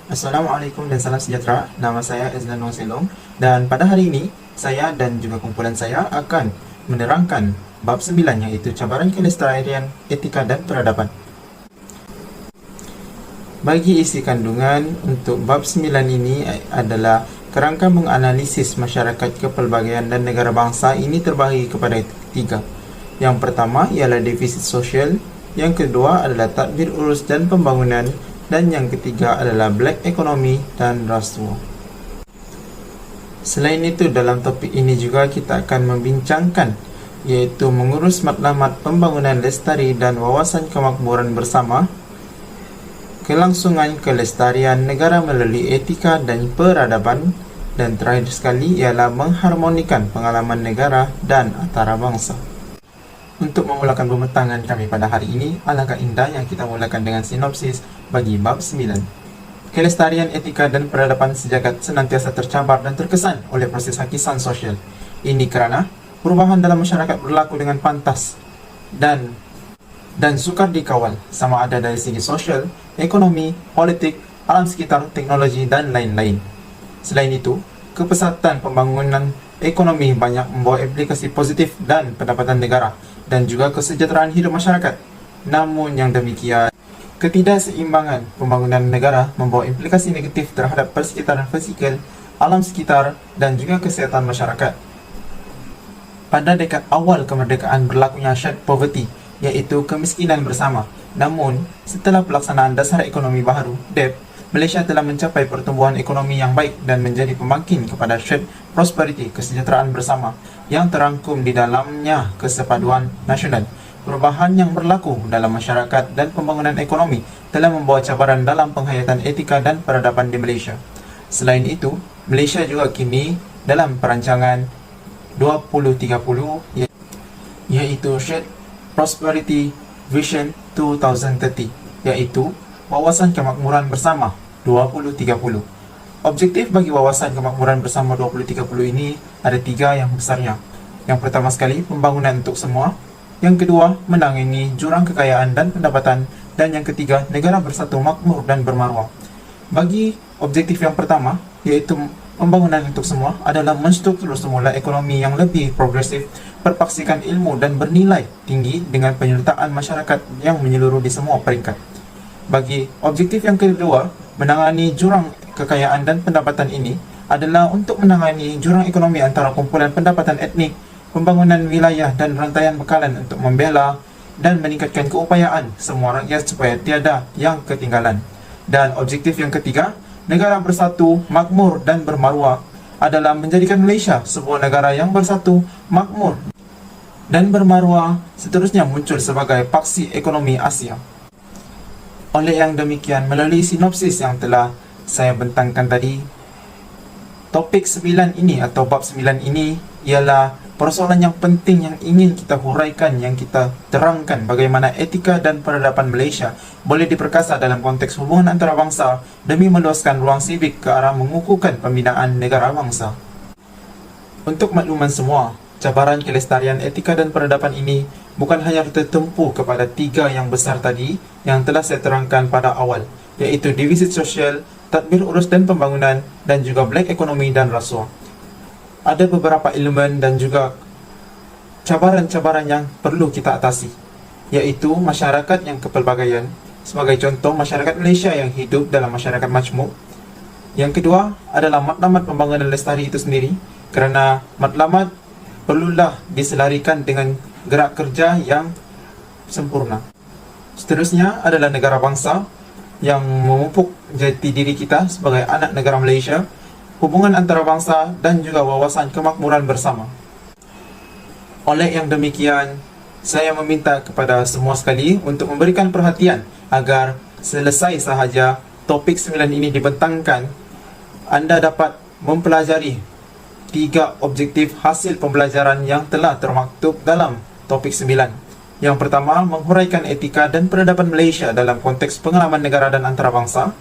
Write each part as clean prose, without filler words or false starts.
Assalamualaikum dan salam sejahtera. Nama saya Ezlan Wangselong dan pada hari ini saya dan juga kumpulan saya akan menerangkan bab 9 iaitu cabaran kelestarian, etika dan peradaban. Bagi isi kandungan untuk bab 9 ini adalah kerangka menganalisis masyarakat kepelbagaian dan negara bangsa ini terbahagi kepada tiga. Yang pertama ialah defisit sosial, yang kedua adalah tadbir urus dan pembangunan, dan yang ketiga adalah black economy dan rasuah. Selain itu, dalam topik ini juga kita akan membincangkan iaitu mengurus matlamat pembangunan lestari dan wawasan kemakmuran bersama, kelangsungan kelestarian negara melalui etika dan peradaban, dan terakhir sekali ialah mengharmonikan pengalaman negara dan antarabangsa. Untuk memulakan pembentangan kami pada hari ini, alangkah indahnya kita mulakan dengan sinopsis bagi bab 9. Kelestarian, etika dan peradaban sejagat senantiasa tercabar dan terkesan oleh proses hakisan sosial. Ini kerana perubahan dalam masyarakat berlaku dengan pantas dan sukar dikawal, sama ada dari segi sosial, ekonomi, politik, alam sekitar, teknologi dan lain-lain. Selain itu, kepesatan pembangunan ekonomi banyak membawa implikasi positif dan pendapatan negara dan juga kesejahteraan hidup masyarakat. Namun yang demikian, ketidakseimbangan pembangunan negara membawa implikasi negatif terhadap persekitaran fisikal, alam sekitar dan juga kesihatan masyarakat. Pada dekad awal kemerdekaan berlakunya shared poverty, iaitu kemiskinan bersama. Namun, setelah pelaksanaan dasar ekonomi baharu, DEP, Malaysia telah mencapai pertumbuhan ekonomi yang baik dan menjadi pembangkit kepada shared prosperity, kesejahteraan bersama, yang terangkum di dalamnya kesepaduan nasional. Perubahan yang berlaku dalam masyarakat dan pembangunan ekonomi telah membawa cabaran dalam penghayatan etika dan peradaban di Malaysia. Selain itu, Malaysia juga kini dalam perancangan 2030 iaitu Shared Prosperity Vision 2030, iaitu wawasan kemakmuran bersama 2030. Objektif bagi wawasan kemakmuran bersama 2030 ini ada tiga yang besarnya. Yang pertama sekali, pembangunan untuk semua. Yang kedua, menangani jurang kekayaan dan pendapatan. Dan yang ketiga, negara bersatu, makmur dan bermaruah. Bagi objektif yang pertama, iaitu pembangunan untuk semua, adalah menstruktur semula ekonomi yang lebih progresif, perpaksikan ilmu dan bernilai tinggi dengan penyertaan masyarakat yang menyeluruh di semua peringkat. Bagi objektif yang kedua, menangani jurang kekayaan dan pendapatan ini adalah untuk menangani jurang ekonomi antara kumpulan pendapatan etnik, pembangunan wilayah dan rantaian bekalan untuk membela dan meningkatkan keupayaan semua rakyat supaya tiada yang ketinggalan. Dan objektif yang ketiga, negara bersatu, makmur dan bermaruah adalah menjadikan Malaysia sebuah negara yang bersatu, makmur dan bermaruah, seterusnya muncul sebagai paksi ekonomi Asia. Oleh yang demikian, melalui sinopsis yang telah saya bentangkan tadi, topik 9 ini atau bab 9 ini ialah persoalan yang penting yang ingin kita huraikan, yang kita terangkan bagaimana etika dan peradaban Malaysia boleh diperkasa dalam konteks hubungan antarabangsa demi meluaskan ruang sivik ke arah mengukuhkan pembinaan negara bangsa. Untuk makluman semua, cabaran kelestarian, etika dan peradaban ini bukan hanya tertumpu kepada tiga yang besar tadi yang telah saya terangkan pada awal, iaitu defisit sosial, tadbir urus dan pembangunan, dan juga black economy dan rasuah. Ada beberapa elemen dan juga cabaran-cabaran yang perlu kita atasi, iaitu masyarakat yang kepelbagaian. Sebagai contoh, masyarakat Malaysia yang hidup dalam masyarakat majmuk. Yang kedua adalah matlamat pembangunan lestari itu sendiri, kerana matlamat perlulah diselarikan dengan gerak kerja yang sempurna. Seterusnya adalah negara bangsa yang memupuk jati diri kita sebagai anak negara Malaysia, hubungan antarabangsa dan juga wawasan kemakmuran bersama. Oleh yang demikian, saya meminta kepada semua sekali untuk memberikan perhatian agar selesai sahaja topik 9 ini dibentangkan, anda dapat mempelajari tiga objektif hasil pembelajaran yang telah termaktub dalam topik 9. Yang pertama, menghuraikan etika dan peradaban Malaysia dalam konteks pengalaman negara dan antarabangsa.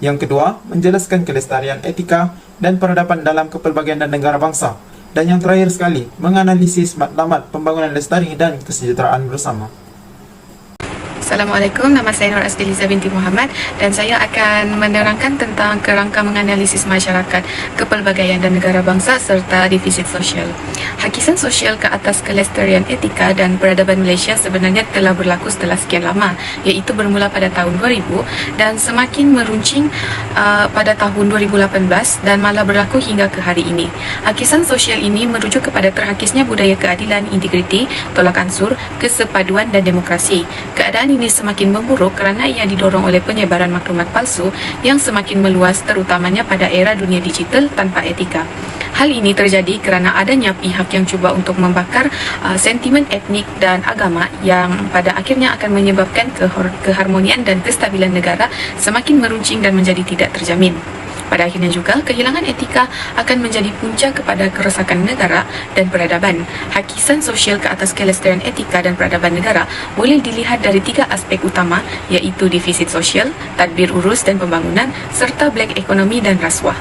Yang kedua, menjelaskan kelestarian etika dan peradaban dalam kepelbagaian dan negara bangsa. Dan yang terakhir sekali, menganalisis matlamat pembangunan lestari dan kesejahteraan bersama. Assalamualaikum, nama saya Nur Asdiliza binti Muhammad dan saya akan menerangkan tentang kerangka menganalisis masyarakat, kepelbagaian dan negara bangsa serta defisit sosial. Hakisan sosial ke atas kelestarian etika dan peradaban Malaysia sebenarnya telah berlaku setelah sekian lama, iaitu bermula pada tahun 2000 dan semakin meruncing pada tahun 2018 dan malah berlaku hingga ke hari ini. Hakisan sosial ini merujuk kepada terhakisnya budaya keadilan, integriti, tolak ansur, kesepaduan dan demokrasi. Keadaan ini semakin memburuk kerana ia didorong oleh penyebaran maklumat palsu yang semakin meluas terutamanya pada era dunia digital tanpa etika. Hal ini terjadi kerana adanya pihak yang cuba untuk membakar sentimen etnik dan agama yang pada akhirnya akan menyebabkan keharmonian dan kestabilan negara semakin meruncing dan menjadi tidak terjamin. Pada akhirnya juga, kehilangan etika akan menjadi punca kepada kerosakan negara dan peradaban. Hakisan sosial ke atas kelestarian etika dan peradaban negara boleh dilihat dari 3 aspek utama, iaitu defisit sosial, tadbir urus dan pembangunan, serta black ekonomi dan rasuah.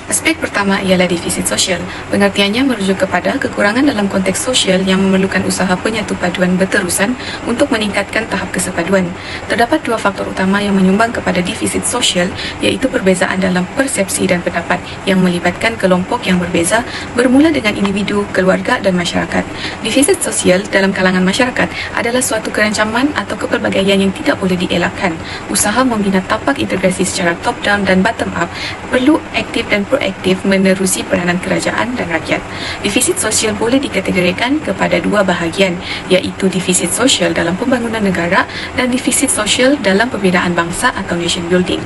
Aspek pertama ialah defisit sosial. Pengertiannya merujuk kepada kekurangan dalam konteks sosial yang memerlukan usaha penyatu paduan berterusan untuk meningkatkan tahap kesepaduan. Terdapat 2 faktor utama yang menyumbang kepada defisit sosial, iaitu perbezaan dalam persepsi dan pendapat yang melibatkan kelompok yang berbeza bermula dengan individu, keluarga dan masyarakat. Defisit sosial dalam kalangan masyarakat adalah suatu kerancaman atau kepelbagaian yang tidak boleh dielakkan. Usaha membina tapak integrasi secara top down dan bottom up perlu aktif dan proaktif menerusi peranan kerajaan dan rakyat. Defisit sosial boleh dikategorikan kepada 2 bahagian, iaitu defisit sosial dalam pembangunan negara dan defisit sosial dalam pembinaan bangsa atau nation building.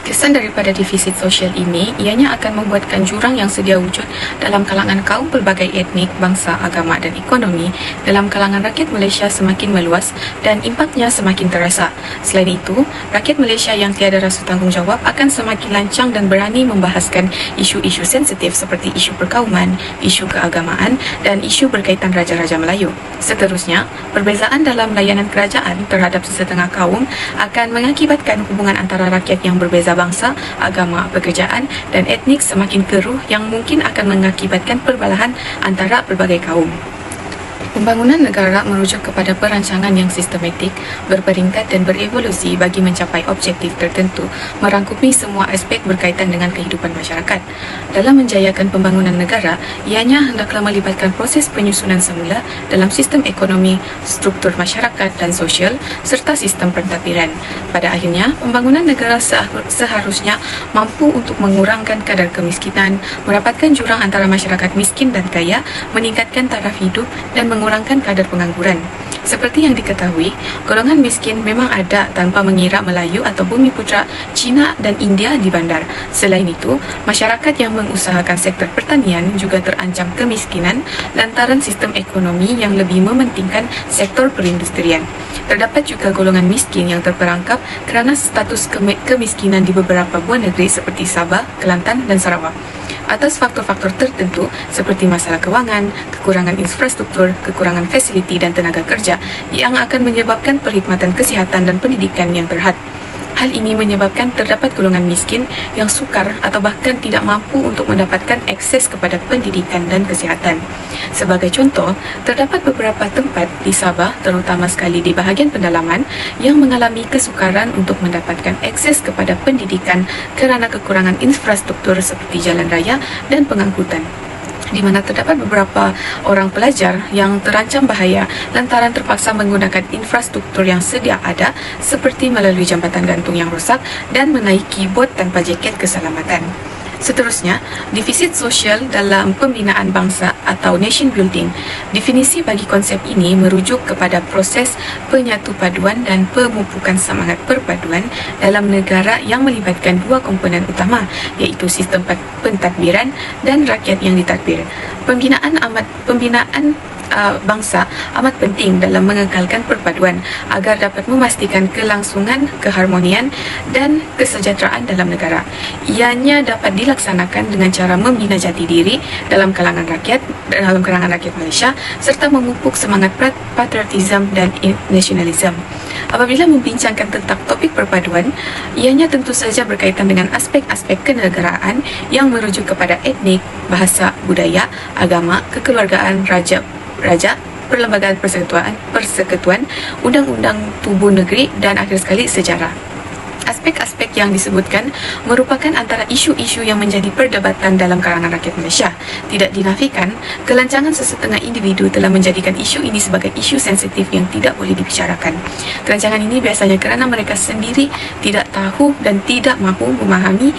Kesan daripada defisit sosial ini ianya akan membuatkan jurang yang sedia wujud dalam kalangan kaum pelbagai etnik, bangsa, agama dan ekonomi dalam kalangan rakyat Malaysia semakin meluas dan impaknya semakin terasa. Selain itu, rakyat Malaysia yang tiada rasa tanggungjawab akan semakin lancang dan berani membahaskan isu-isu sensitif seperti isu perkauman, isu keagamaan dan isu berkaitan Raja-Raja Melayu. Seterusnya, perbezaan dalam layanan kerajaan terhadap sesetengah kaum akan mengakibatkan hubungan antara rakyat yang berbeza bangsa, agama, pekerjaan dan etnik semakin keruh yang mungkin akan mengakibatkan perbalahan antara pelbagai kaum. Pembangunan negara merujuk kepada perancangan yang sistematik, berperingkat dan berevolusi bagi mencapai objektif tertentu, merangkumi semua aspek berkaitan dengan kehidupan masyarakat. Dalam menjayakan pembangunan negara, ianya hendaklah melibatkan proses penyusunan semula dalam sistem ekonomi, struktur masyarakat dan sosial, serta sistem pentadbiran. Pada akhirnya, pembangunan negara seharusnya mampu untuk mengurangkan kadar kemiskinan, merapatkan jurang antara masyarakat miskin dan kaya, meningkatkan taraf hidup dan mengurangkan kadar pengangguran. Seperti yang diketahui, golongan miskin memang ada tanpa mengira Melayu atau Bumiputera, Cina dan India di bandar. Selain itu, masyarakat yang mengusahakan sektor pertanian juga terancam kemiskinan lantaran sistem ekonomi yang lebih mementingkan sektor perindustrian. Terdapat juga golongan miskin yang terperangkap kerana status kemiskinan di beberapa buah negeri seperti Sabah, Kelantan dan Sarawak. Atas faktor-faktor tertentu seperti masalah kewangan, kekurangan infrastruktur, kekurangan fasiliti dan tenaga kerja yang akan menyebabkan perkhidmatan kesihatan dan pendidikan yang terhad. Hal ini menyebabkan terdapat golongan miskin yang sukar atau bahkan tidak mampu untuk mendapatkan akses kepada pendidikan dan kesihatan. Sebagai contoh, terdapat beberapa tempat di Sabah, terutama sekali di bahagian pendalaman, yang mengalami kesukaran untuk mendapatkan akses kepada pendidikan kerana kekurangan infrastruktur seperti jalan raya dan pengangkutan, di mana terdapat beberapa orang pelajar yang terancam bahaya lantaran terpaksa menggunakan infrastruktur yang sedia ada seperti melalui jambatan gantung yang rosak dan menaiki bot tanpa jaket keselamatan. Seterusnya, defisit sosial dalam pembinaan bangsa atau nation building. Definisi bagi konsep ini merujuk kepada proses penyatu paduan dan pemupukan semangat perpaduan dalam negara yang melibatkan 2 komponen utama, iaitu sistem pentadbiran dan rakyat yang ditadbir. Pembinaan bangsa amat penting dalam mengekalkan perpaduan agar dapat memastikan kelangsungan, keharmonian dan kesejahteraan dalam negara. Ianya dapat dilaksanakan dengan cara membina jati diri dalam kalangan rakyat Malaysia serta memupuk semangat patriotisme dan nasionalisme. Apabila membincangkan tentang topik perpaduan, ianya tentu saja berkaitan dengan aspek-aspek kenegaraan yang merujuk kepada etnik, bahasa, budaya, agama, kekeluargaan, raja, Perlembagaan Persekutuan, Undang-Undang Tubuh Negeri dan akhir sekali sejarah. Aspek-aspek yang disebutkan merupakan antara isu-isu yang menjadi perdebatan dalam kalangan rakyat Malaysia. Tidak dinafikan, kelancangan sesetengah individu telah menjadikan isu ini sebagai isu sensitif yang tidak boleh dibicarakan. Kelancangan ini biasanya kerana mereka sendiri tidak tahu dan tidak mahu memahami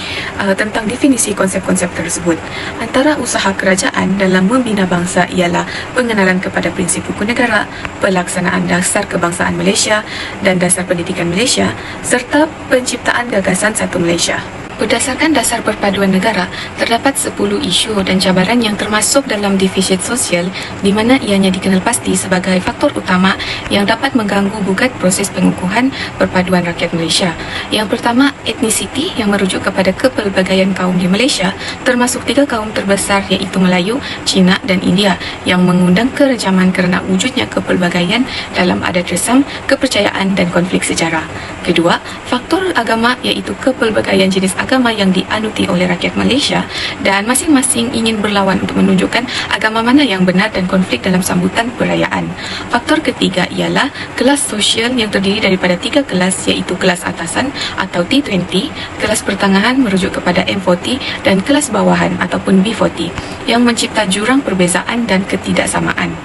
tentang definisi konsep-konsep tersebut. Antara usaha kerajaan dalam membina bangsa ialah pengenalan kepada prinsip hukum negara, pelaksanaan dasar kebangsaan Malaysia dan dasar pendidikan Malaysia, serta penciptaan gagasan satu Malaysia. Berdasarkan dasar perpaduan negara, terdapat 10 isu dan cabaran yang termasuk dalam defisit sosial di mana ianya dikenal pasti sebagai faktor utama yang dapat mengganggu gugat proses pengukuhan perpaduan rakyat Malaysia. Yang pertama, etnisiti yang merujuk kepada kepelbagaian kaum di Malaysia, termasuk 3 kaum terbesar iaitu Melayu, Cina dan India yang mengundang kerejaman kerana wujudnya kepelbagaian dalam adat resam, kepercayaan dan konflik sejarah. Kedua, faktor agama iaitu kepelbagaian jenis agama yang dianuti oleh rakyat Malaysia dan masing-masing ingin berlawan untuk menunjukkan agama mana yang benar dan konflik dalam sambutan perayaan. Faktor ketiga ialah kelas sosial yang terdiri daripada 3 kelas iaitu kelas atasan atau T20, kelas pertengahan merujuk kepada M40 dan kelas bawahan ataupun B40 yang mencipta jurang perbezaan dan ketidaksamaan.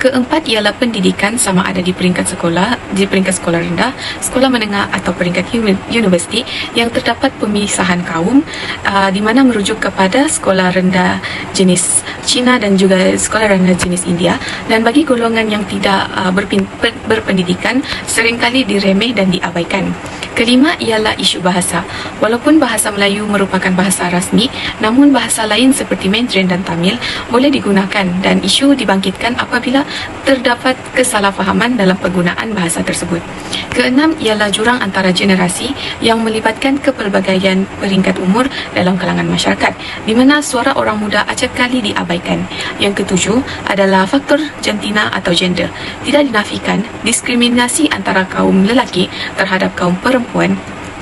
Keempat ialah pendidikan sama ada di peringkat sekolah rendah, sekolah menengah atau peringkat universiti yang terdapat pemisahan kaum di mana merujuk kepada sekolah rendah jenis Cina dan juga sekolah rendah jenis India, dan bagi golongan yang tidak berpendidikan seringkali diremeh dan diabaikan. Kelima ialah isu bahasa. Walaupun bahasa Melayu merupakan bahasa rasmi, namun bahasa lain seperti Mandarin dan Tamil boleh digunakan dan isu dibangkitkan apabila terdapat kesalahfahaman dalam penggunaan bahasa tersebut. Keenam ialah jurang antara generasi yang melibatkan kepelbagaian peringkat umur dalam kalangan masyarakat, di mana suara orang muda acap kali diabaikan. Yang ketujuh adalah faktor jantina atau gender. Tidak dinafikan, diskriminasi antara kaum lelaki terhadap kaum perempuan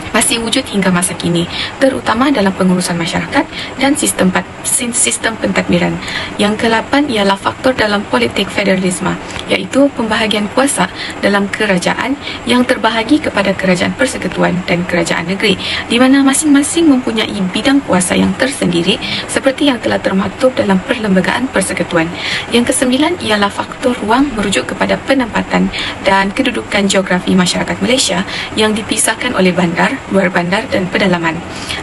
masih wujud hingga masa kini, terutama dalam pengurusan masyarakat dan sistem pentadbiran. Yang ke-8 ialah faktor dalam politik federalisme, iaitu pembahagian kuasa dalam kerajaan yang terbahagi kepada kerajaan persekutuan dan kerajaan negeri, di mana masing-masing mempunyai bidang kuasa yang tersendiri seperti yang telah termaktub dalam Perlembagaan Persekutuan. Yang ke-9 ialah faktor ruang merujuk kepada penempatan dan kedudukan geografi masyarakat Malaysia yang dipisahkan oleh bandar, luar bandar dan pedalaman.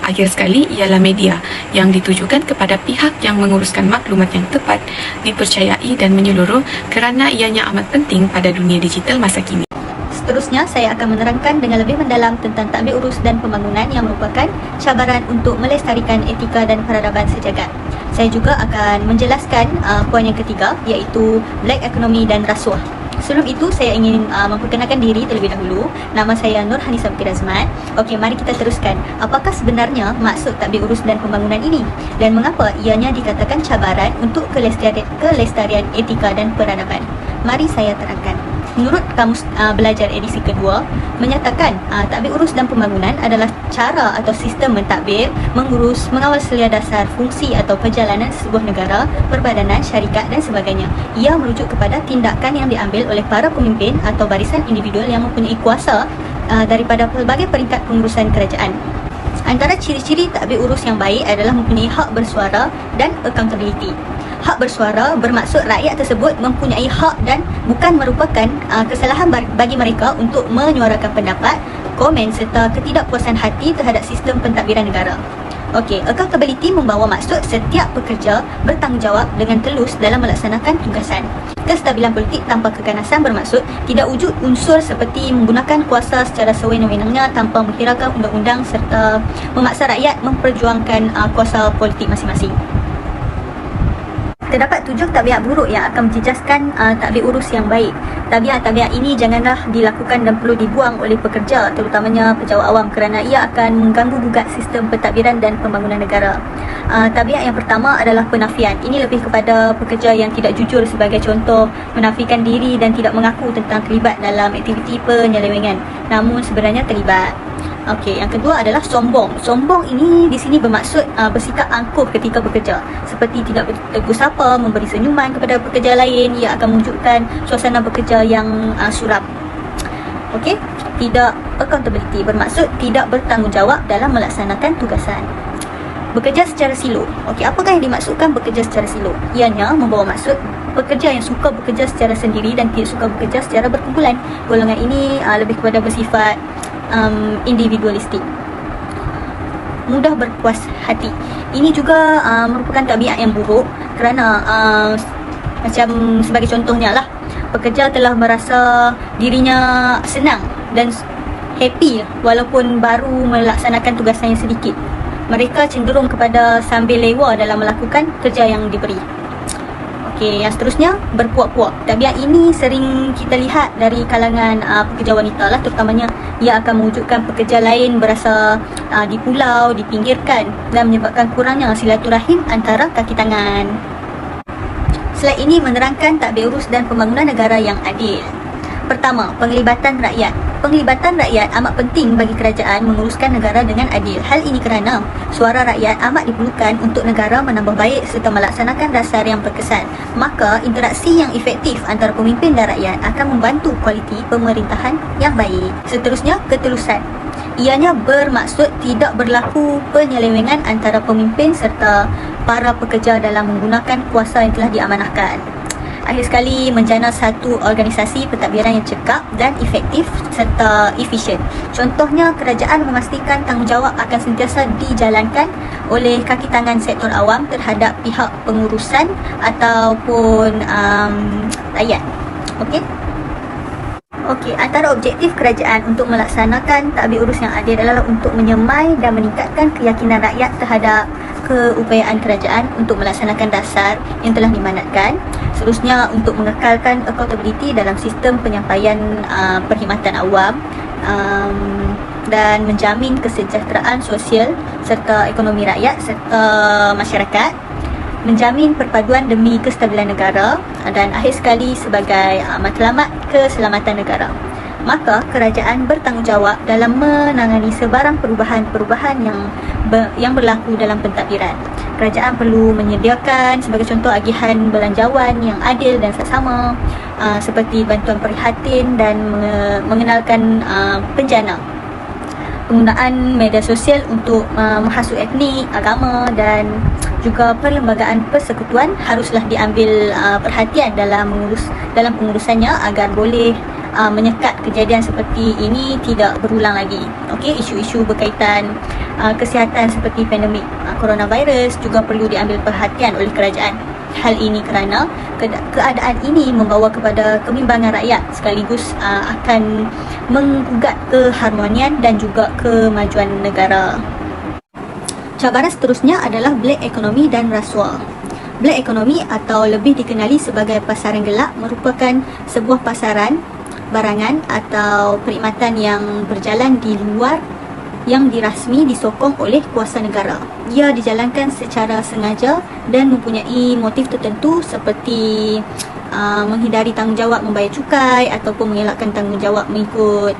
Akhir sekali ialah media yang ditujukan kepada pihak yang menguruskan maklumat yang tepat, dipercayai dan menyeluruh kerana ianya amat penting pada dunia digital masa kini. Seterusnya, saya akan menerangkan dengan lebih mendalam tentang tadbir urus dan pembangunan yang merupakan cabaran untuk melestarikan etika dan peradaban sejagat. Saya juga akan menjelaskan poin yang ketiga iaitu black economy dan rasuah. Sebelum itu, saya ingin memperkenalkan diri terlebih dahulu. Nama saya Nur Hanisa Binti Razman. Okey, mari kita teruskan. Apakah sebenarnya maksud tadbir urus dan pembangunan ini? Dan mengapa ianya dikatakan cabaran untuk kelestarian etika dan peradaban? Mari saya terangkan. Menurut Kamus Belajar edisi kedua, menyatakan tadbir urus dan pembangunan adalah cara atau sistem mentadbir, mengurus, mengawal selia dasar fungsi atau perjalanan sebuah negara, perbadanan, syarikat dan sebagainya. Ia merujuk kepada tindakan yang diambil oleh para pemimpin atau barisan individual yang mempunyai kuasa daripada pelbagai peringkat pengurusan kerajaan. Antara ciri-ciri tadbir urus yang baik adalah mempunyai hak bersuara dan accountability. Hak bersuara bermaksud rakyat tersebut mempunyai hak dan bukan merupakan kesalahan bagi mereka untuk menyuarakan pendapat, komen serta ketidakpuasan hati terhadap sistem pentadbiran negara. Okey, accountability membawa maksud setiap pekerja bertanggungjawab dengan telus dalam melaksanakan tugasan. Kestabilan politik tanpa keganasan bermaksud tidak wujud unsur seperti menggunakan kuasa secara sewenang-wenangnya tanpa menghiraukan undang-undang serta memaksa rakyat memperjuangkan kuasa politik masing-masing. Terdapat 7 tabiat buruk yang akan menjejaskan tadbir urus yang baik. Tabiat-tabiat ini janganlah dilakukan dan perlu dibuang oleh pekerja, terutamanya pejabat awam, kerana ia akan mengganggu gugat sistem pentadbiran dan pembangunan negara. Tabiat yang pertama adalah penafian. Ini lebih kepada pekerja yang tidak jujur, sebagai contoh menafikan diri dan tidak mengaku tentang terlibat dalam aktiviti penyelewengan namun sebenarnya terlibat. Okey, yang kedua adalah sombong. Sombong ini di sini bermaksud bersikap angkuh ketika bekerja. Seperti tidak bertegur sapa, memberi senyuman kepada pekerja lain. Ia akan menunjukkan suasana bekerja yang suram. Okey, tidak accountability bermaksud tidak bertanggungjawab dalam melaksanakan tugasan. Bekerja secara silo. Okey, apakah yang dimaksudkan bekerja secara silo? Ianya membawa maksud pekerja yang suka bekerja secara sendiri dan tidak suka bekerja secara berkumpulan. Golongan ini lebih kepada bersifat individualistik. Mudah berpuas hati. Ini juga merupakan tabiat yang buruk kerana macam sebagai contohnya lah, pekerja telah merasa dirinya senang dan happy walaupun baru melaksanakan tugasan yang sedikit. Mereka cenderung kepada sambil lewa dalam melakukan kerja yang diberi. Okey, yang seterusnya, berpuak-puak. Tabiat ini sering kita lihat dari kalangan pekerja wanita lah, terutamanya. Ia akan mewujudkan pekerja lain berasa dipulau, dipinggirkan dan menyebabkan kurangnya silaturahim antara kaki tangan. Slide ini menerangkan tadbir urus dan pembangunan negara yang adil. Pertama, penglibatan rakyat. Penglibatan rakyat amat penting bagi kerajaan menguruskan negara dengan adil. Hal ini kerana suara rakyat amat diperlukan untuk negara menambah baik serta melaksanakan dasar yang berkesan. Maka, interaksi yang efektif antara pemimpin dan rakyat akan membantu kualiti pemerintahan yang baik. Seterusnya, ketulusan. Ianya bermaksud tidak berlaku penyelewengan antara pemimpin serta para pekerja dalam menggunakan kuasa yang telah diamanahkan. Akhir sekali, menjana satu organisasi pentadbiran yang cekap dan efektif serta efisien. Contohnya, kerajaan memastikan tanggungjawab akan sentiasa dijalankan oleh kaki tangan sektor awam terhadap pihak pengurusan ataupun rakyat. Okey, antara objektif kerajaan untuk melaksanakan tadbir urus yang adil adalah untuk menyemai dan meningkatkan keyakinan rakyat terhadap keupayaan kerajaan untuk melaksanakan dasar yang telah dimanatkan. Seterusnya, untuk mengekalkan accountability dalam sistem penyampaian perkhidmatan awam dan menjamin kesejahteraan sosial serta ekonomi rakyat serta masyarakat, menjamin perpaduan demi kestabilan negara dan akhir sekali sebagai matlamat keselamatan negara. Maka kerajaan bertanggungjawab dalam menangani sebarang perubahan-perubahan yang berlaku dalam pentadbiran. Kerajaan perlu menyediakan sebagai contoh agihan belanjawan yang adil dan saksama, seperti bantuan prihatin dan mengenalkan penjana. Penggunaan media sosial untuk menghasut etnik, agama dan juga perlembagaan persekutuan haruslah diambil perhatian dalam pengurusannya agar boleh menyekat kejadian seperti ini tidak berulang lagi. Okey, isu-isu berkaitan kesihatan seperti pandemik coronavirus juga perlu diambil perhatian oleh kerajaan. Hal ini kerana keadaan ini membawa kepada kebimbangan rakyat sekaligus akan menggugat keharmonian dan juga kemajuan negara. Cabaran seterusnya adalah black economy dan rasuah. Black economy atau lebih dikenali sebagai pasaran gelap merupakan sebuah pasaran barangan atau perkhidmatan yang berjalan di luar yang dirasmi disokong oleh kuasa negara. Ia dijalankan secara sengaja dan mempunyai motif tertentu seperti menghindari tanggungjawab membayar cukai ataupun mengelakkan tanggungjawab mengikut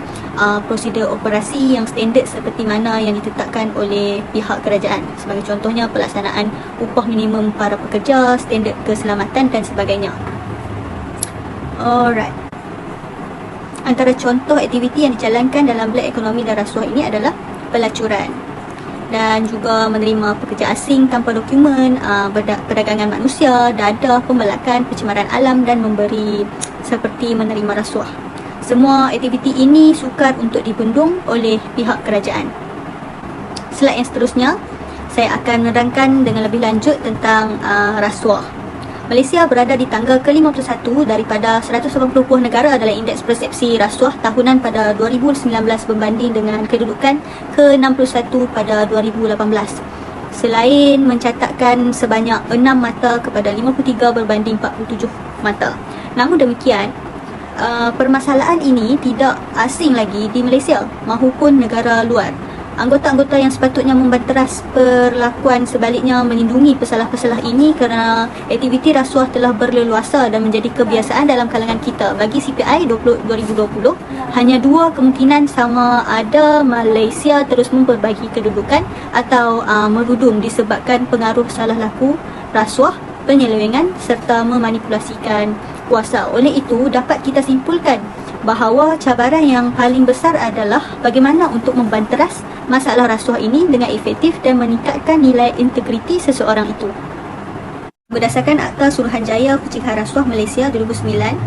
prosedur operasi yang standard seperti mana yang ditetapkan oleh pihak kerajaan. Sebagai contohnya, pelaksanaan upah minimum para pekerja, standard keselamatan dan sebagainya. Alright. Antara contoh aktiviti yang dijalankan dalam black economy dan rasuah ini adalah pelacuran dan juga menerima pekerja asing tanpa dokumen, perdagangan manusia, dadah, pembelakan, pencemaran alam dan memberi seperti menerima rasuah. Semua aktiviti ini sukar untuk dibendung oleh pihak kerajaan. Slide yang seterusnya, saya akan menerangkan dengan lebih lanjut tentang rasuah. Malaysia berada di tangga ke-51 daripada 180 negara dalam indeks persepsi rasuah tahunan pada 2019 berbanding dengan kedudukan ke-61 pada 2018. Selain mencatatkan sebanyak 6 mata kepada 53 berbanding 47 mata. Namun demikian, permasalahan ini tidak asing lagi di Malaysia maupun negara luar. Anggota-anggota yang sepatutnya membanteras perlakuan sebaliknya melindungi pesalah-pesalah ini kerana aktiviti rasuah telah berleluasa dan menjadi kebiasaan dalam kalangan kita. Bagi CPI 2020, hanya dua kemungkinan, sama ada Malaysia terus memperbagi kedudukan atau merudum disebabkan pengaruh salah laku, rasuah, penyelewengan serta memanipulasikan kuasa. Oleh itu, dapat kita simpulkan bahawa cabaran yang paling besar adalah bagaimana untuk membanteras masalah rasuah ini dengan efektif dan meningkatkan nilai integriti seseorang itu. Berdasarkan Akta Suruhanjaya Pencegahan Rasuah Malaysia 2009,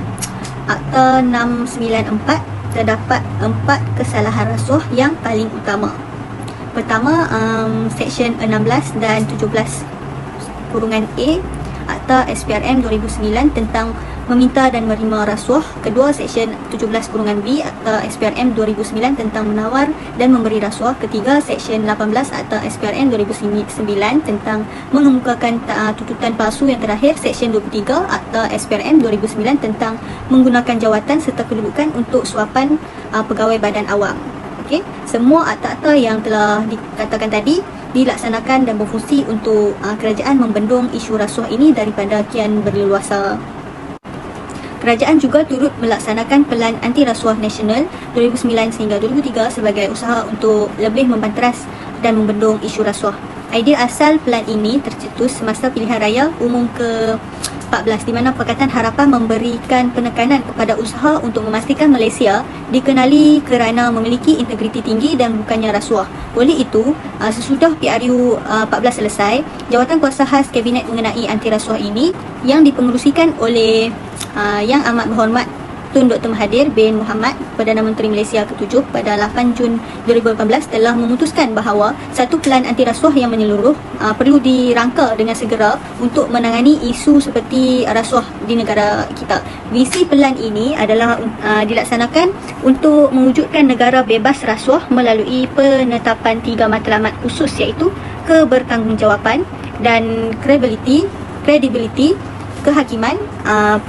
Akta 694, terdapat 4 kesalahan rasuah yang paling utama. Pertama, Seksyen 16 dan 17 kurungan A Akta SPRM 2009 tentang meminta dan menerima rasuah. Kedua, Seksyen 17 kurungan B Akta SPRM 2009 tentang menawar dan memberi rasuah. Ketiga, Seksyen 18 Akta SPRM 2009 tentang mengemukakan tuntutan palsu. Yang terakhir, Seksyen 23 Akta SPRM 2009 tentang menggunakan jawatan serta kedudukan untuk suapan pegawai badan awam. Okey, semua akta-akta yang telah dikatakan tadi dilaksanakan dan berfungsi untuk kerajaan membendung isu rasuah ini daripada kian berleluasa. Kerajaan juga turut melaksanakan Pelan Anti Rasuah Nasional 2009 sehingga 2003 sebagai usaha untuk lebih membanteras dan membendung isu rasuah. Idea asal pelan ini tercetus semasa pilihan raya umum ke-14 di mana Pakatan Harapan memberikan penekanan kepada usaha untuk memastikan Malaysia dikenali kerana memiliki integriti tinggi dan bukannya rasuah. Oleh itu, sesudah PRU 14 selesai, jawatan kuasa khas Kabinet mengenai anti rasuah ini yang dipengerusikan oleh Yang Amat Berhormat Tun Dr. Mahathir bin Mohamad, Perdana Menteri Malaysia ke-7 pada 8 Jun 2018 telah memutuskan bahawa satu pelan anti rasuah yang menyeluruh perlu dirangka dengan segera untuk menangani isu seperti rasuah di negara kita. Visi pelan ini adalah dilaksanakan untuk mewujudkan negara bebas rasuah melalui penetapan 3 matlamat khusus iaitu kebertanggungjawapan dan kredibiliti, kehakiman,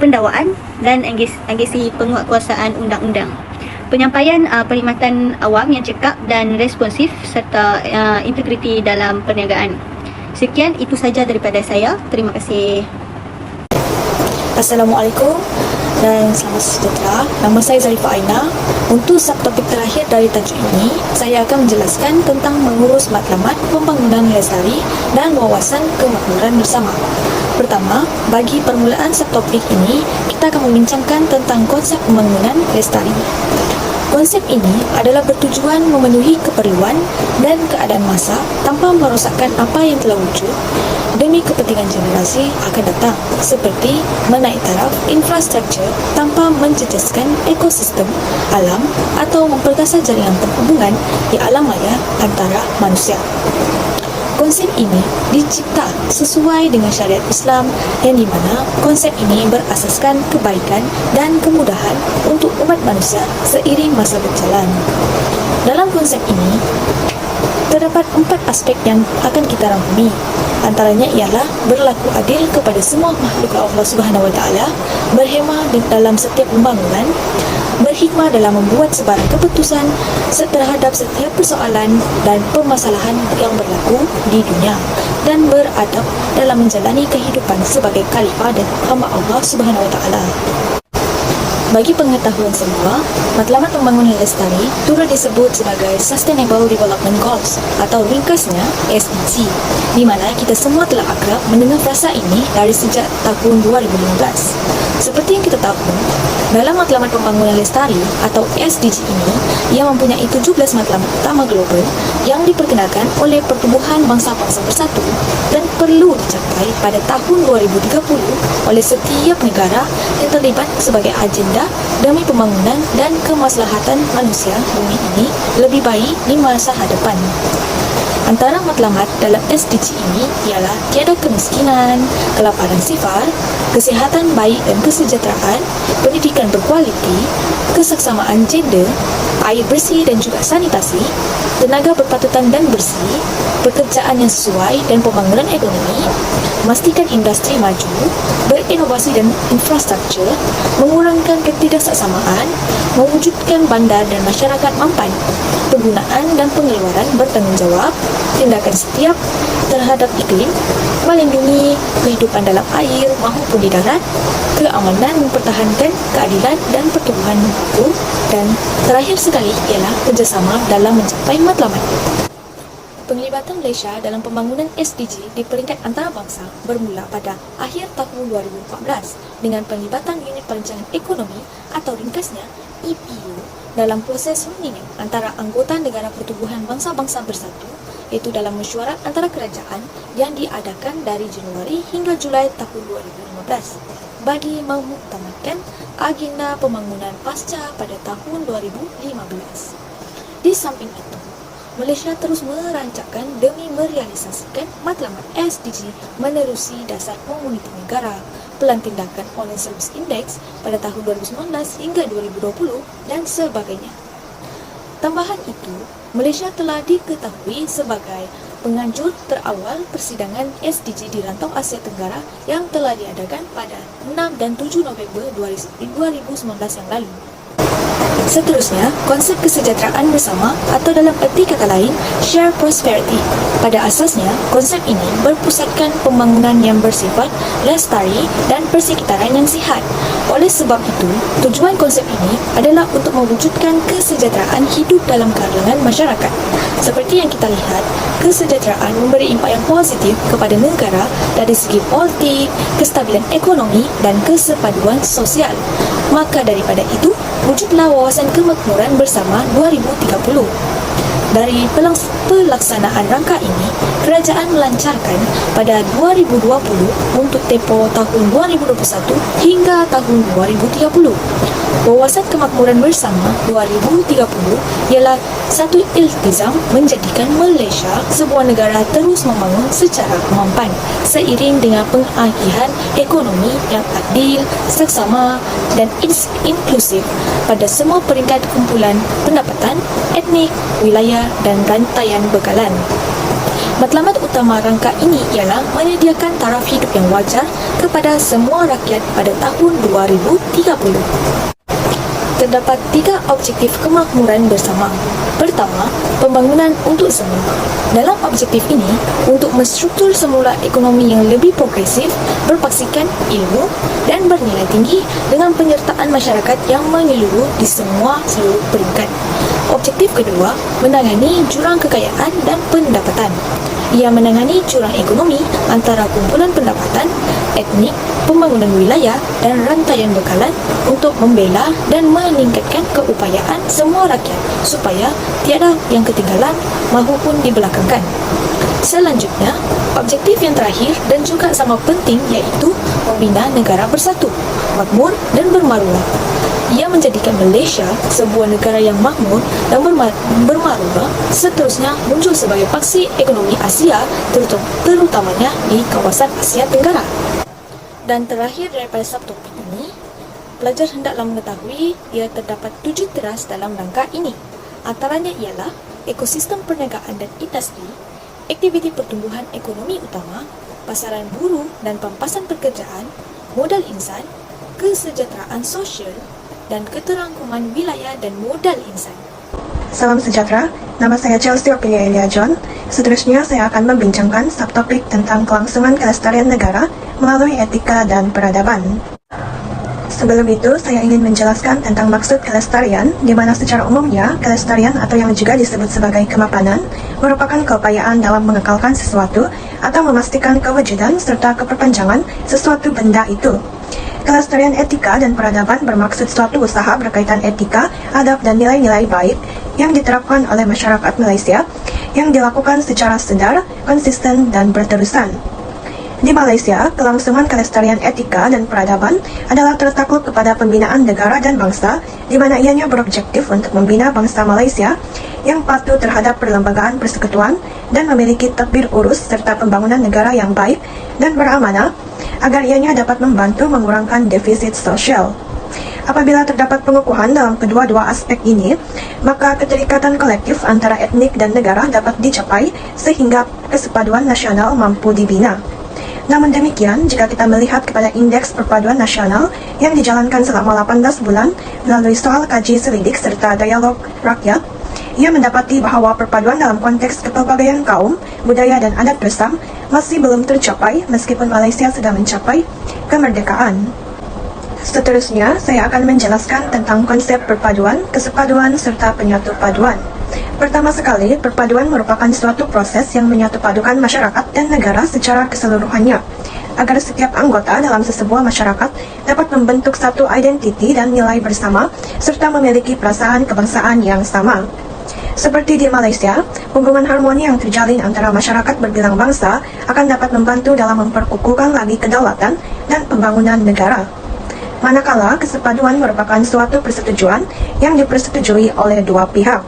pendakwaan dan agesi penguatkuasaan undang-undang. Penyampaian perkhidmatan awam yang cekap dan responsif serta integriti dalam perniagaan. Sekian, itu saja daripada saya. Terima kasih. Assalamualaikum dan selamat sejahtera. Nama saya Zarifah Aina. Untuk subtopik terakhir dari tajuk ini, saya akan menjelaskan tentang mengurus matlamat pembangunan lestari dan wawasan kemakmuran bersama. Pertama, bagi permulaan subtopik ini, kita akan membincangkan tentang konsep pembangunan lestari. Konsep ini adalah bertujuan memenuhi keperluan dan keadaan masa tanpa merosakkan apa yang telah wujud demi kepentingan generasi akan datang, seperti menaik taraf infrastruktur tanpa menjejaskan ekosistem alam atau memperkasa jaringan penghubungan di alam maya antara manusia. Konsep ini dicipta sesuai dengan syariat Islam yang di mana konsep ini berasaskan kebaikan dan kemudahan untuk umat manusia seiring masa berjalan. Dalam konsep ini, terdapat 4 aspek yang akan kita rangkumi. Antaranya ialah berlaku adil kepada semua makhluk Allah Subhanahu Wa Taala, berhemah dalam setiap pembangunan, berhikmah dalam membuat sebarang keputusan terhadap setiap persoalan dan permasalahan yang berlaku di dunia, dan beradab dalam menjalani kehidupan sebagai khalifah dan hamba Allah Subhanahu Wa Taala. Bagi pengetahuan semua, matlamat pembangunan lestari turut disebut sebagai Sustainable Development Goals atau ringkasnya SDG, di mana kita semua telah akrab mendengar frasa ini dari sejak tahun 2015. Seperti yang kita tahu, dalam matlamat pembangunan lestari atau SDG ini, ia mempunyai 17 matlamat utama global yang diperkenalkan oleh Pertubuhan Bangsa-Bangsa Bersatu dan perlu dicapai pada tahun 2030 oleh setiap negara yang terlibat sebagai agenda demi pembangunan dan kemaslahatan manusia bumi ini lebih baik di masa hadapan. Antara matlamat dalam SDG ini ialah tiada kemiskinan, kelaparan sifar, kesihatan baik dan kesejahteraan, pendidikan berkualiti, kesaksamaan gender, air bersih dan juga sanitasi, tenaga berpatutan dan bersih, pekerjaan yang sesuai dan pembangunan ekonomi, memastikan industri maju, berinovasi dan infrastruktur, mengurangkan ketidaksaksamaan, mewujudkan bandar dan masyarakat mampan, penggunaan dan pengeluaran bertanggungjawab, tindakan setiap terhadap iklim, melindungi kehidupan dalam air maupun di darat, keamanan, mempertahankan keadilan dan pertumbuhan hukum, dan terakhir sekali ialah kerjasama dalam mencapai matlamat. Penglibatan Malaysia dalam pembangunan SDG di peringkat antarabangsa bermula pada akhir tahun 2014 dengan penglibatan Unit Perancangan Ekonomi atau ringkasnya EPU dalam proses rundingan antara anggota Negara Pertubuhan Bangsa-Bangsa Bersatu, iaitu dalam mesyuarat antara kerajaan yang diadakan dari Januari hingga Julai tahun 2015 bagi memuktamadkan agenda pembangunan pasca pada tahun 2015. Di samping itu, Malaysia terus merancangkan demi merealisasikan matlamat SDG menerusi dasar komuniti negara, Pelan Tindakan Online Service Index pada tahun 2019 hingga 2020 dan sebagainya. Tambahan itu, Malaysia telah diketahui sebagai penganjur terawal persidangan SDG di rantau Asia Tenggara yang telah diadakan pada 6 dan 7 November 2019 yang lalu. Seterusnya, konsep kesejahteraan bersama atau dalam erti kata lain, share prosperity. Pada asasnya, konsep ini berpusatkan pembangunan yang bersifat lestari dan persekitaran yang sihat. Oleh sebab itu, tujuan konsep ini adalah untuk mewujudkan kesejahteraan hidup dalam kalangan masyarakat. Seperti yang kita lihat, kesejahteraan memberi impak yang positif kepada negara dari segi politik, kestabilan ekonomi dan kesepaduan sosial. Maka daripada itu, wujudlah Wawasan Kemakmuran Bersama 2030. Dari pelaksanaan rangka ini, kerajaan melancarkan pada 2020 untuk tempoh tahun 2021 hingga tahun 2030. Wawasan Kemakmuran Bersama 2030 ialah satu iltizam menjadikan Malaysia sebuah negara terus membangun secara mampan seiring dengan pengagihan ekonomi yang adil, seksama dan inklusif pada semua peringkat kumpulan pendapatan, etnik, wilayah dan rantaian bekalan. Matlamat utama rangka ini ialah menyediakan taraf hidup yang wajar kepada semua rakyat pada tahun 2030. Terdapat 3 objektif kemakmuran bersama. Pertama, pembangunan untuk semua. Dalam objektif ini, untuk menstruktur semula ekonomi yang lebih progresif, berpaksikan ilmu dan bernilai tinggi dengan penyertaan masyarakat yang menyeluruh di seluruh peringkat. Objektif kedua, menangani jurang kekayaan dan pendapatan. Ia menangani jurang ekonomi antara kumpulan pendapatan, etnik, pembangunan wilayah dan rantaian bekalan untuk membela dan meningkatkan keupayaan semua rakyat supaya tiada yang ketinggalan maupun dibelakangkan. Selanjutnya, objektif yang terakhir dan juga sama penting iaitu membina negara bersatu, makmur dan bermaruah. Ia menjadikan Malaysia sebuah negara yang makmur dan bermaruah, seterusnya muncul sebagai paksi ekonomi Asia, terutamanya di kawasan Asia Tenggara. Dan terakhir daripada subtopik ini, pelajar hendaklah mengetahui ia terdapat 7 teras dalam rangka ini. Antaranya ialah ekosistem perniagaan dan industri, aktiviti pertumbuhan ekonomi utama, pasaran buruh dan pampasan pekerjaan, modal insan, kesejahteraan sosial, dan keterangkuman wilayah dan modal insan. Salam sejahtera, nama saya Chelsea Ophelia John. Seterusnya saya akan membincangkan subtopik tentang kelangsungan kelestarian negara melalui etika dan peradaban. Sebelum itu, saya ingin menjelaskan tentang maksud kelestarian, di mana secara umumnya, kelestarian atau yang juga disebut sebagai kemapanan, merupakan keupayaan dalam mengekalkan sesuatu atau memastikan kewujudan serta keperpanjangan sesuatu benda itu. Kelestarian etika dan peradaban bermaksud suatu usaha berkaitan etika, adab dan nilai-nilai baik yang diterapkan oleh masyarakat Malaysia yang dilakukan secara sedar, konsisten dan berterusan. Di Malaysia, kelangsungan kelestarian etika dan peradaban adalah tertakluk kepada pembinaan negara dan bangsa, di mana ianya berobjektif untuk membina bangsa Malaysia yang patuh terhadap perlembagaan persekutuan dan memiliki tadbir urus serta pembangunan negara yang baik dan beramanah, agar ianya dapat membantu mengurangkan defisit sosial. Apabila terdapat pengukuhan dalam kedua-dua aspek ini, maka keterikatan kolektif antara etnik dan negara dapat dicapai sehingga kesepaduan nasional mampu dibina. Namun demikian, jika kita melihat kepada Indeks Perpaduan Nasional yang dijalankan selama 18 bulan melalui soal kaji selidik serta dialog rakyat, ia mendapati bahwa perpaduan dalam konteks kepelbagaian kaum, budaya dan adat bersam masih belum tercapai meskipun Malaysia sudah mencapai kemerdekaan. Seterusnya, saya akan menjelaskan tentang konsep perpaduan, kesepaduan, serta penyatu paduan. Pertama sekali, perpaduan merupakan suatu proses yang menyatu padukan masyarakat dan negara secara keseluruhannya, agar setiap anggota dalam sesebuah masyarakat dapat membentuk satu identiti dan nilai bersama, serta memiliki perasaan kebangsaan yang sama. Seperti di Malaysia, hubungan harmoni yang terjalin antara masyarakat berbilang bangsa akan dapat membantu dalam memperkukuhkan lagi kedaulatan dan pembangunan negara. Manakala kesepaduan merupakan suatu persetujuan yang dipersetujui oleh dua pihak.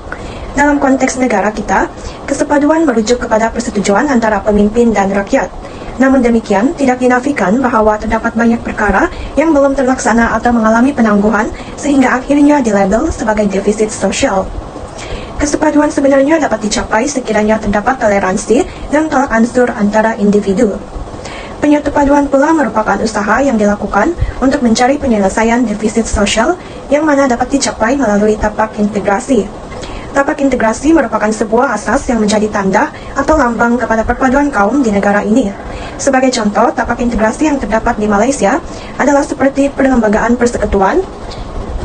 Dalam konteks negara kita, kesepaduan merujuk kepada persetujuan antara pemimpin dan rakyat. Namun demikian, tidak dinafikan bahwa terdapat banyak perkara yang belum terlaksana atau mengalami penangguhan sehingga akhirnya dilabel sebagai defisit sosial. Kesepaduan sebenarnya dapat dicapai sekiranya terdapat toleransi dan tolak ansur antara individu. Penyatu paduan pula merupakan usaha yang dilakukan untuk mencari penyelesaian defisit sosial yang mana dapat dicapai melalui tapak integrasi. Tapak integrasi merupakan sebuah asas yang menjadi tanda atau lambang kepada perpaduan kaum di negara ini. Sebagai contoh, tapak integrasi yang terdapat di Malaysia adalah seperti perlembagaan persekutuan,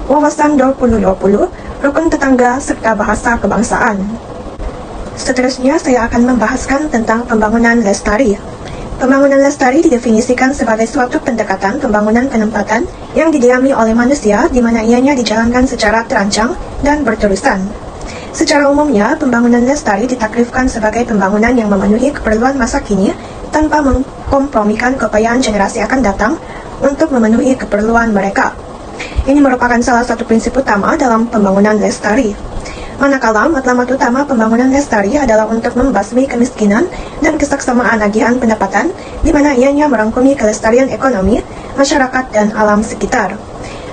wawasan 2020, rukun tetangga, serta bahasa kebangsaan. Seterusnya, saya akan membahaskan tentang pembangunan lestari. Pembangunan lestari didefinisikan sebagai suatu pendekatan pembangunan penempatan yang didiami oleh manusia di mana ianya dijalankan secara terancang dan berterusan. Secara umumnya, pembangunan lestari ditakrifkan sebagai pembangunan yang memenuhi keperluan masa kini tanpa mengkompromikan keupayaan generasi akan datang untuk memenuhi keperluan mereka. Ini merupakan salah satu prinsip utama dalam pembangunan lestari. Manakala matlamat utama pembangunan lestari adalah untuk membasmi kemiskinan dan kesaksamaan agihan pendapatan, di mana ianya merangkumi kelestarian ekonomi, masyarakat, dan alam sekitar.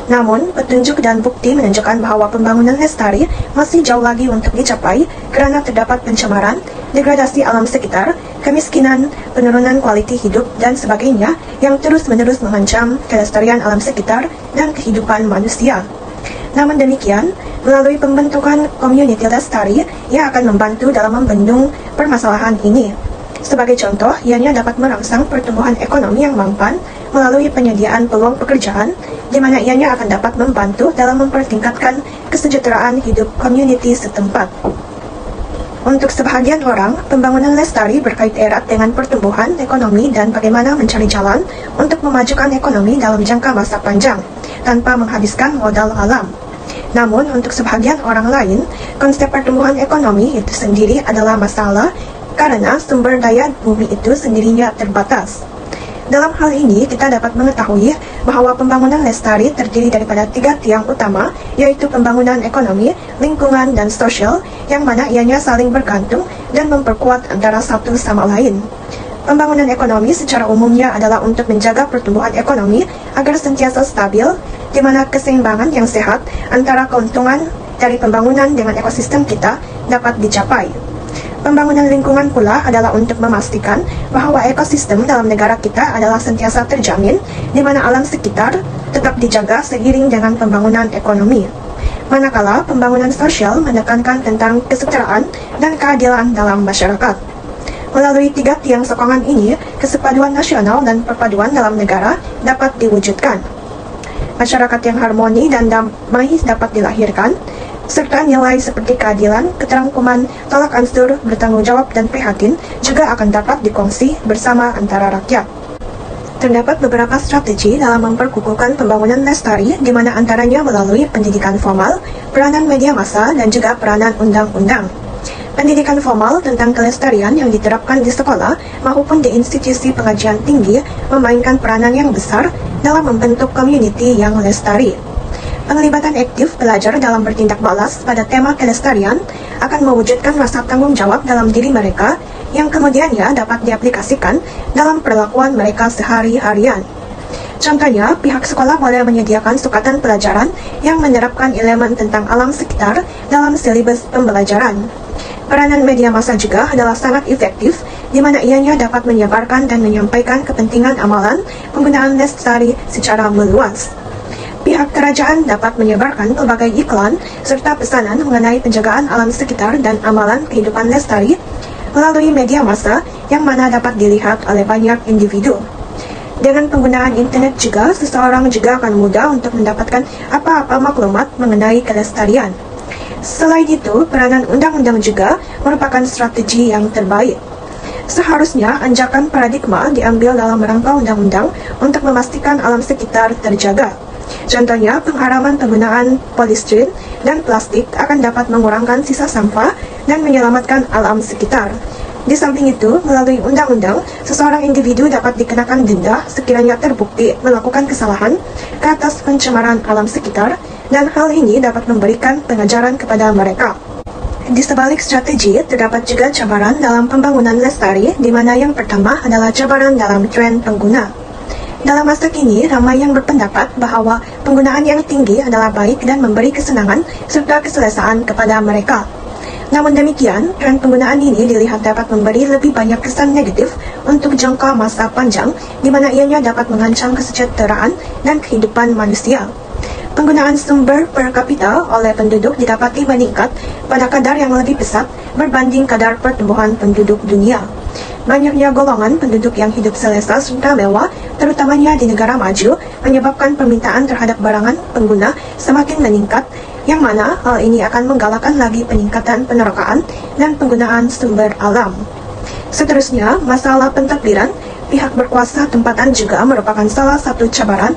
Namun, petunjuk dan bukti menunjukkan bahwa pembangunan lestari masih jauh lagi untuk dicapai karena terdapat pencemaran, degradasi alam sekitar, kemiskinan, penurunan kualiti hidup, dan sebagainya yang terus-menerus mengancam kelestarian alam sekitar dan kehidupan manusia. Namun demikian, melalui pembentukan community lestari, ia akan membantu dalam membendung permasalahan ini. Sebagai contoh, ianya dapat merangsang pertumbuhan ekonomi yang mampan melalui penyediaan peluang pekerjaan, di mana ianya akan dapat membantu dalam mempertingkatkan kesejahteraan hidup community setempat. Untuk sebahagian orang, pembangunan lestari berkait erat dengan pertumbuhan ekonomi dan bagaimana mencari jalan untuk memajukan ekonomi dalam jangka masa panjang, tanpa menghabiskan modal alam. Namun, untuk sebahagian orang lain, konsep pertumbuhan ekonomi itu sendiri adalah masalah karena sumber daya bumi itu sendirinya terbatas. Dalam hal ini, kita dapat mengetahui bahwa pembangunan lestari terdiri daripada 3 tiang utama, yaitu pembangunan ekonomi, lingkungan, dan sosial, yang mana ianya saling bergantung dan memperkuat antara satu sama lain. Pembangunan ekonomi secara umumnya adalah untuk menjaga pertumbuhan ekonomi agar sentiasa stabil, di mana keseimbangan yang sehat antara keuntungan dari pembangunan dengan ekosistem kita dapat dicapai. Pembangunan lingkungan pula adalah untuk memastikan bahwa ekosistem dalam negara kita adalah sentiasa terjamin, di mana alam sekitar tetap dijaga seiring dengan pembangunan ekonomi. Manakala pembangunan sosial menekankan tentang kesetaraan dan keadilan dalam masyarakat. Melalui 3 tiang sokongan ini, kesepaduan nasional dan perpaduan dalam negara dapat diwujudkan. Masyarakat yang harmoni dan damai dapat dilahirkan, serta nilai seperti keadilan, keterangkuman, tolak ansur, bertanggung jawab, dan prihatin juga akan dapat dikongsi bersama antara rakyat. Terdapat beberapa strategi dalam memperkukuhkan pembangunan lestari, di mana antaranya melalui pendidikan formal, peranan media massa, dan juga peranan undang-undang. Pendidikan formal tentang kelestarian yang diterapkan di sekolah maupun di institusi pengajian tinggi memainkan peranan yang besar dalam membentuk community yang lestari. Penglibatan aktif pelajar dalam bertindak balas pada tema kelestarian akan mewujudkan rasa tanggung jawab dalam diri mereka yang kemudiannya dapat diaplikasikan dalam perlakuan mereka sehari-harian. Contohnya, pihak sekolah boleh menyediakan sukatan pelajaran yang menerapkan elemen tentang alam sekitar dalam silibus pembelajaran. Peranan media massa juga adalah sangat efektif, di mana ianya dapat menyebarkan dan menyampaikan kepentingan amalan penggunaan lestari secara meluas. Pihak kerajaan dapat menyebarkan pelbagai iklan serta pesanan mengenai penjagaan alam sekitar dan amalan kehidupan lestari melalui media massa yang mana dapat dilihat oleh banyak individu. Dengan penggunaan internet juga, seseorang juga akan mudah untuk mendapatkan apa-apa maklumat mengenai kelestarian. Selain itu, peranan undang-undang juga merupakan strategi yang terbaik. Seharusnya anjakan paradigma diambil dalam rangka undang-undang untuk memastikan alam sekitar terjaga. Contohnya, pengharaman penggunaan polistiren dan plastik akan dapat mengurangkan sisa sampah dan menyelamatkan alam sekitar. Di samping itu, melalui undang-undang, seseorang individu dapat dikenakan denda sekiranya terbukti melakukan kesalahan ke atas pencemaran alam sekitar, dan hal ini dapat memberikan pengajaran kepada mereka. Di sebalik strategi, terdapat juga cabaran dalam pembangunan lestari, di mana yang pertama adalah cabaran dalam tren pengguna. Dalam masa kini, ramai yang berpendapat bahwa penggunaan yang tinggi adalah baik dan memberi kesenangan serta keselesaan kepada mereka. Namun demikian, tren penggunaan ini dilihat dapat memberi lebih banyak kesan negatif untuk jangka masa panjang, di mana ianya dapat mengancam kesejahteraan dan kehidupan manusia. Penggunaan sumber per kapita oleh penduduk didapati meningkat pada kadar yang lebih pesat berbanding kadar pertumbuhan penduduk dunia. Banyaknya golongan penduduk yang hidup selesa serta mewah, terutamanya di negara maju, menyebabkan permintaan terhadap barangan pengguna semakin meningkat, yang mana hal ini akan menggalakkan lagi peningkatan penerokaan dan penggunaan sumber alam. Seterusnya, masalah pentadbiran pihak berkuasa tempatan juga merupakan salah satu cabaran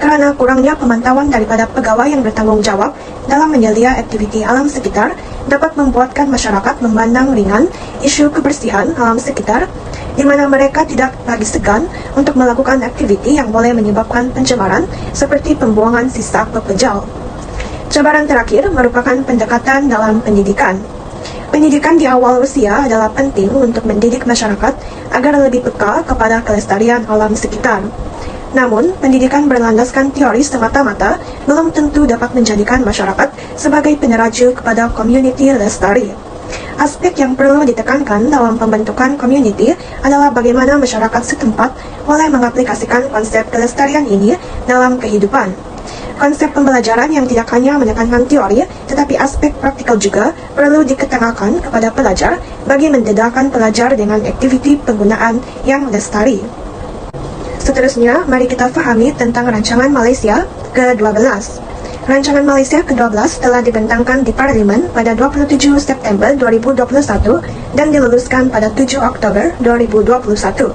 karena kurangnya pemantauan daripada pegawai yang bertanggung jawab dalam menjaga aktiviti alam sekitar dapat membuatkan masyarakat memandang ringan isu kebersihan alam sekitar, di mana mereka tidak lagi segan untuk melakukan aktiviti yang boleh menyebabkan pencemaran seperti pembuangan sisa pepejal. Cabaran terakhir merupakan pendekatan dalam pendidikan. Pendidikan di awal usia adalah penting untuk mendidik masyarakat agar lebih peka kepada kelestarian alam sekitar. Namun, pendidikan berlandaskan teori semata-mata belum tentu dapat menjadikan masyarakat sebagai peneraju kepada community lestari. Aspek yang perlu ditekankan dalam pembentukan community adalah bagaimana masyarakat setempat boleh mengaplikasikan konsep kelestarian ini dalam kehidupan. Konsep pembelajaran yang tidak hanya menekankan teori, tetapi aspek praktikal juga perlu diketekankan kepada pelajar bagi mendedakan pelajar dengan aktiviti penggunaan yang lestari. Seterusnya, mari kita fahami tentang rancangan Malaysia ke-12. Rancangan Malaysia ke-12 telah dibentangkan di Parlimen pada 27 September 2021 dan diluluskan pada 7 Oktober 2021.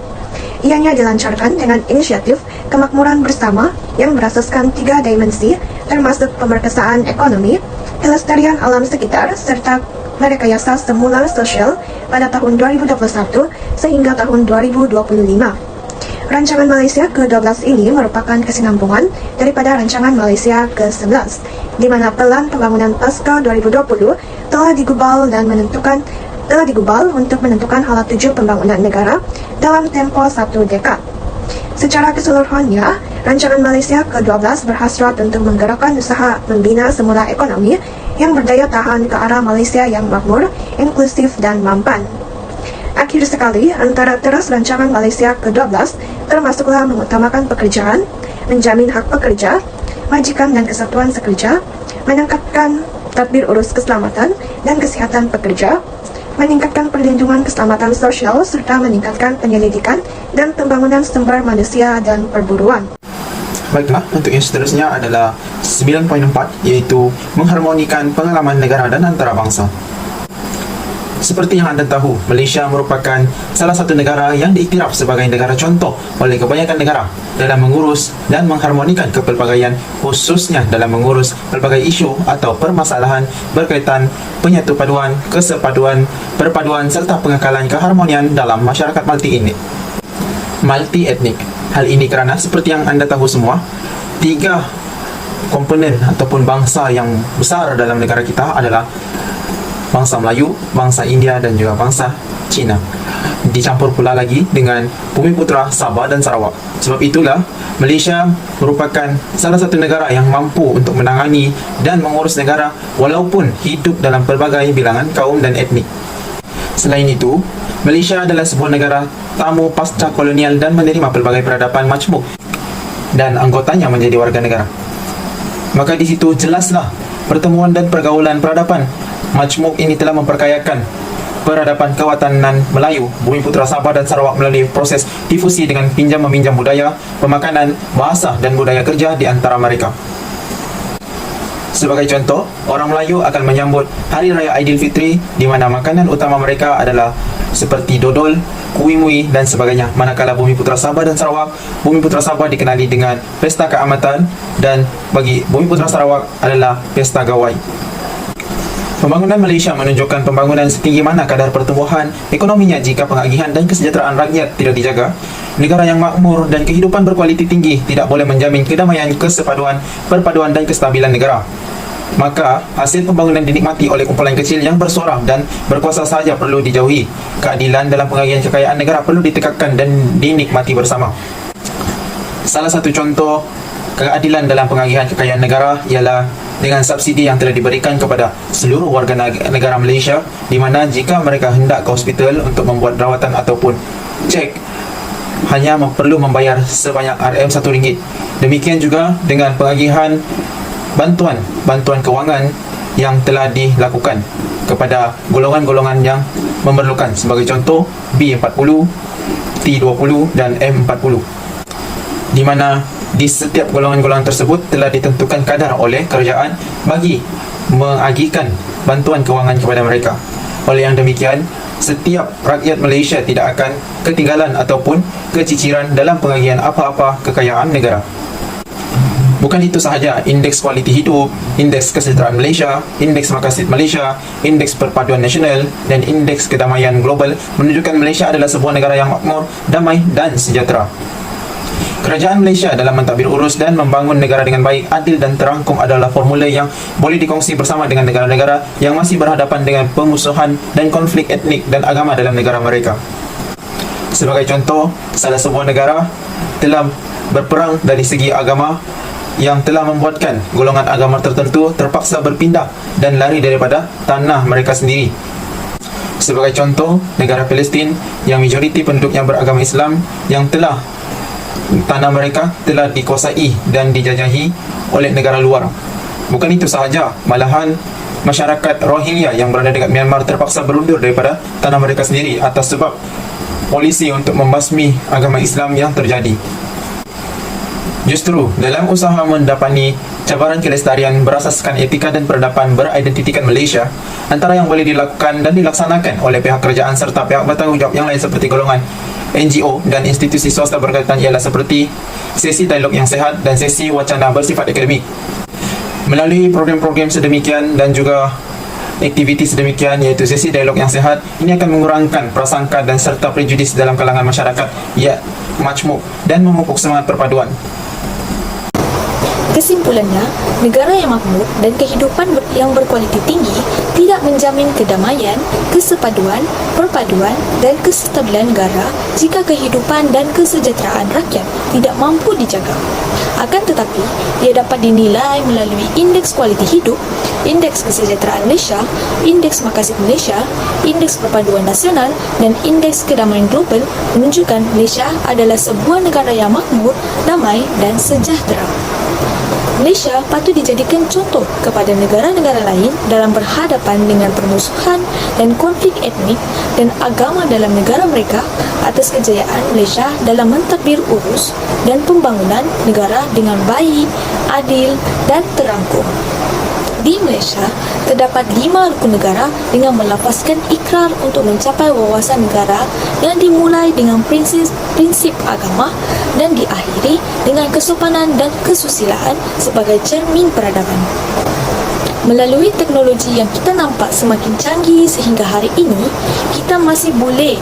Ianya dilancarkan dengan inisiatif kemakmuran bersama yang berasaskan 3 dimensi, termasuk pemerkasaan ekonomi, kelestarian alam sekitar, serta merekayasa semula sosial pada tahun 2021 sehingga tahun 2025. Rancangan Malaysia ke-12 ini merupakan kesinambungan daripada Rancangan Malaysia ke-11, di mana pelan pembangunan pasca 2020 telah digubal untuk menentukan hala tuju pembangunan negara dalam tempo 1 dekad. Secara keseluruhannya, Rancangan Malaysia ke-12 berhasrat untuk menggerakkan usaha membina semula ekonomi yang berdaya tahan ke arah Malaysia yang makmur, inklusif dan mampan. Akhir sekali, antara teras Rancangan Malaysia ke-12 termasuklah mengutamakan pekerjaan, menjamin hak pekerja, majikan dan kesatuan sekerja, meningkatkan tadbir urus keselamatan dan kesehatan pekerja, meningkatkan perlindungan keselamatan sosial serta meningkatkan penyelidikan dan pembangunan sumber manusia dan perburuan. Baiklah, untuk yang seterusnya adalah 9.4, yaitu mengharmonikan pengalaman negara dan antarabangsa. Seperti yang anda tahu, Malaysia merupakan salah satu negara yang diiktiraf sebagai negara contoh oleh kebanyakan negara dalam mengurus dan mengharmonikan kepelbagaian, khususnya dalam mengurus pelbagai isu atau permasalahan berkaitan penyatu paduan, kesepaduan, perpaduan serta pengekalan keharmonian dalam masyarakat multi-etnik. Hal ini kerana seperti yang anda tahu semua, 3 komponen ataupun bangsa yang besar dalam negara kita adalah bangsa Melayu, bangsa India dan juga bangsa China. Dicampur pula lagi dengan Bumiputera Sabah dan Sarawak. Sebab itulah Malaysia merupakan salah satu negara yang mampu untuk menangani dan mengurus negara walaupun hidup dalam pelbagai bilangan kaum dan etnik. Selain itu, Malaysia adalah sebuah negara tamu pasca kolonial dan menerima pelbagai peradaban majmuk dan anggotanya menjadi warga negara. Maka di situ jelaslah pertemuan dan pergaulan peradaban majmuk ini telah memperkayakan peradaban kewatanan Melayu, Bumiputera Sabah dan Sarawak melalui proses difusi dengan pinjam-meminjam budaya, pemakanan, bahasa dan budaya kerja di antara mereka. Sebagai contoh, orang Melayu akan menyambut Hari Raya Aidilfitri di mana makanan utama mereka adalah seperti dodol, kuih muih dan sebagainya. Manakala Bumiputera Sabah dan Sarawak, Bumiputera Sabah dikenali dengan Pesta Keamatan dan bagi Bumiputera Sarawak adalah Pesta Gawai. Pembangunan Malaysia menunjukkan pembangunan setinggi mana kadar pertumbuhan ekonominya jika pengagihan dan kesejahteraan rakyat tidak dijaga. Negara yang makmur dan kehidupan berkualiti tinggi tidak boleh menjamin kedamaian, kesepaduan, perpaduan dan kestabilan negara. Maka, hasil pembangunan dinikmati oleh kumpulan kecil yang bersuara dan berkuasa sahaja perlu dijauhi. Keadilan dalam pengagihan kekayaan negara perlu ditegakkan dan dinikmati bersama. Salah satu contoh keadilan dalam pengagihan kekayaan negara ialah dengan subsidi yang telah diberikan kepada seluruh warga negara Malaysia, di mana jika mereka hendak ke hospital untuk membuat rawatan ataupun cek, hanya perlu membayar sebanyak RM1. Demikian juga dengan pengagihan bantuan kewangan yang telah dilakukan kepada golongan-golongan yang memerlukan, sebagai contoh B40, T20 dan M40, di mana di setiap golongan-golongan tersebut telah ditentukan kadar oleh kerajaan bagi mengagihkan bantuan kewangan kepada mereka. Oleh yang demikian, setiap rakyat Malaysia tidak akan ketinggalan ataupun keciciran dalam pengagihan apa-apa kekayaan negara. Bukan itu sahaja, indeks kualiti hidup, indeks kesejahteraan Malaysia, indeks makasid Malaysia, indeks perpaduan nasional dan indeks kedamaian global menunjukkan Malaysia adalah sebuah negara yang makmur, damai dan sejahtera. Kerajaan Malaysia dalam mentadbir urus dan membangun negara dengan baik, adil dan terangkum adalah formula yang boleh dikongsi bersama dengan negara-negara yang masih berhadapan dengan pemusuhan dan konflik etnik dan agama dalam negara mereka. Sebagai contoh, salah sebuah negara telah berperang dari segi agama yang telah membuatkan golongan agama tertentu terpaksa berpindah dan lari daripada tanah mereka sendiri. Sebagai contoh, negara Palestin yang majoriti penduduknya beragama Islam yang tanah mereka telah dikuasai dan dijajahi oleh negara luar. Bukan itu sahaja, malahan masyarakat Rohingya yang berada dekat Myanmar terpaksa berundur daripada tanah mereka sendiri atas sebab polisi untuk membasmi agama Islam yang terjadi. Justru dalam usaha mendapati cabaran kelestarian berasaskan etika dan peradaban beridentitikan Malaysia, antara yang boleh dilakukan dan dilaksanakan oleh pihak kerajaan serta pihak bertanggungjawab yang lain seperti golongan NGO dan institusi swasta berkaitan ialah seperti sesi dialog yang sehat dan sesi wacana bersifat akademik. Melalui program-program sedemikian dan juga aktiviti sedemikian, iaitu sesi dialog yang sehat, ini akan mengurangkan prasangka dan serta prejudis dalam kalangan masyarakat majmuk dan memupuk semangat perpaduan. Kesimpulannya, negara yang makmur dan kehidupan yang berkualiti tinggi tidak menjamin kedamaian, kesepaduan, perpaduan dan kestabilan negara jika kehidupan dan kesejahteraan rakyat tidak mampu dijaga. Akan tetapi, ia dapat dinilai melalui indeks kualiti hidup, indeks kesejahteraan Malaysia, indeks makasid Malaysia, indeks perpaduan nasional dan indeks kedamaian global menunjukkan Malaysia adalah sebuah negara yang makmur, damai dan sejahtera. Malaysia patut dijadikan contoh kepada negara-negara lain dalam berhadapan dengan permusuhan dan konflik etnik dan agama dalam negara mereka atas kejayaan Malaysia dalam mentadbir urus dan pembangunan negara dengan baik, adil dan terangkum. Di Malaysia, terdapat 5 rukun negara dengan melafazkan ikrar untuk mencapai wawasan negara yang dimulai dengan prinsip agama dan diakhiri dengan kesopanan dan kesusilaan sebagai cermin peradaban. Melalui teknologi yang kita nampak semakin canggih sehingga hari ini, kita masih boleh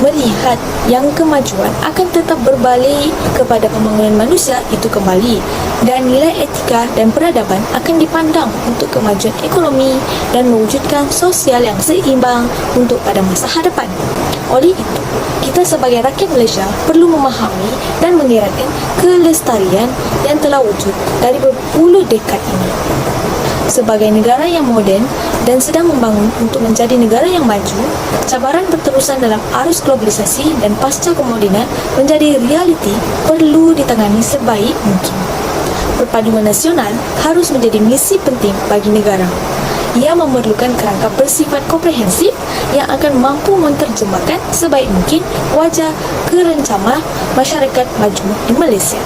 melihat yang kemajuan akan tetap berbalik kepada pembangunan manusia itu kembali, dan nilai etika dan peradaban akan dipandang untuk kemajuan ekonomi dan mewujudkan sosial yang seimbang untuk pada masa hadapan. Oleh itu, kita sebagai rakyat Malaysia perlu memahami dan mengeratkan kelestarian yang telah wujud dari berpuluh dekad ini. Sebagai negara yang moden dan sedang membangun untuk menjadi negara yang maju, cabaran berterusan dalam arus globalisasi dan pasca kemodenan menjadi realiti perlu ditangani sebaik mungkin. Perpaduan nasional harus menjadi misi penting bagi negara. Ia memerlukan kerangka bersifat komprehensif yang akan mampu menerjemahkan sebaik mungkin wajah kerencana masyarakat maju di Malaysia.